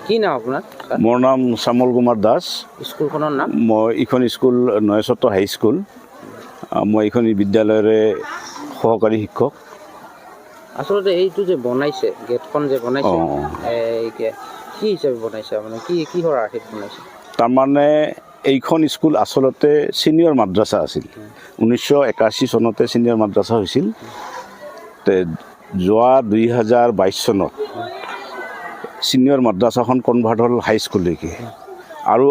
কি নাম আপোনাৰ? মোৰ নাম শ্যামল কুমাৰ দাস। স্কুলখনৰ নাম? মই এইখন স্কুল নয়ছত্ৰ হাই স্কুল। মই এইখন বিদ্যালয়ৰে সহকাৰী শিক্ষক। আচলতে এইটো যে বনাইছে, গেটখন যে বনাইছে, কি হিচাপে বনাইছে? মানে কিহৰ আৰ্হিত বনাইছে? তাৰমানে এইখন স্কুল আচলতে ছিনিয়ৰ মাদ্ৰাছা আছিল। 1981 চনতে ছিনিয়ৰ মাদ্ৰাছা হৈছিল। যোৱা 2022 চনত ছিনিয়ৰ মাদ্ৰাছাখন কনভাৰ্ট হ'ল হাইস্কুললৈকে, আৰু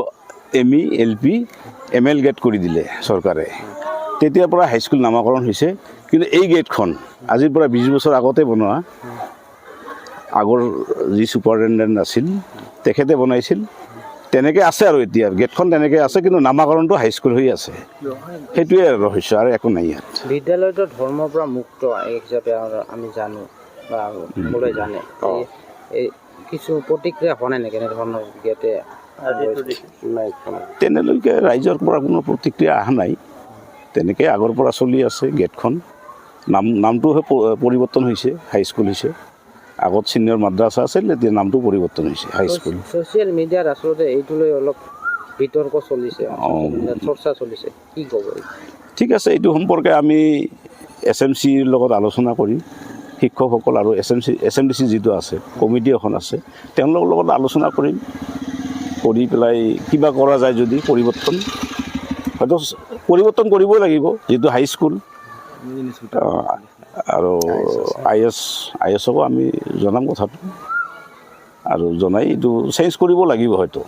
ME LP ML গেট কৰি দিলে চৰকাৰে। তেতিয়াৰ পৰা হাইস্কুল নামাকৰণ হৈছে। কিন্তু এই গেটখন আজিৰ পৰা 20 বছৰ আগতে বনোৱা, আগৰ যি ছুপাৰিনটেণ্ডেণ্ট আছিল তেখেতে বনাইছিল। তেনেকৈ আছে আৰু এতিয়া গেটখন তেনেকৈ আছে, কিন্তু নামাকৰণটো হাইস্কুল হৈ আছে। সেইটোৱে ৰহস্য, আৰু একো নাই ইয়াত। বিদ্যালয়টো ধৰ্মৰ পৰা মুক্ত হিচাপে আমি জানো বা সকলোৱে জানে। এই কিছু প্ৰতিক্ৰিয়া হোৱা নাই নেকি এনেধৰণৰ গেটে? তেনেলৈকে ৰাইজৰ পৰা কোনো প্ৰতিক্ৰিয়া অহা নাই। তেনেকৈ আগৰ পৰা চলি আছে গেটখন। নামটোহে পৰিৱৰ্তন হৈছে, হাইস্কুল হৈছে। আগত ছিনিয়ৰ মাদ্ৰাছা আছিল, এতিয়া নামটো পৰিৱৰ্তন হৈছে হাইস্কুল। ছ'চিয়েল মিডিয়াত আচলতে এইটো লৈ অলপ বিতৰ্ক চলিছে, চৰ্চা চলিছে, কি ক'ব? ঠিক আছে, এইটো সম্পৰ্কে আমি SMCৰ লগত আলোচনা কৰিম। শিক্ষকসকল আৰু SMDC যিটো আছে, কমিটি এখন আছে, তেওঁলোকৰ লগত আলোচনা কৰিম। কৰি পেলাই কিবা কৰা যায় যদি হয়তো পৰিৱৰ্তন কৰিবই লাগিব, যিহেতু হাইস্কুল। আৰু IS-কো আমি জনাম কথাটো, আৰু জনাই এইটো চেঞ্জ কৰিব লাগিব হয়তো।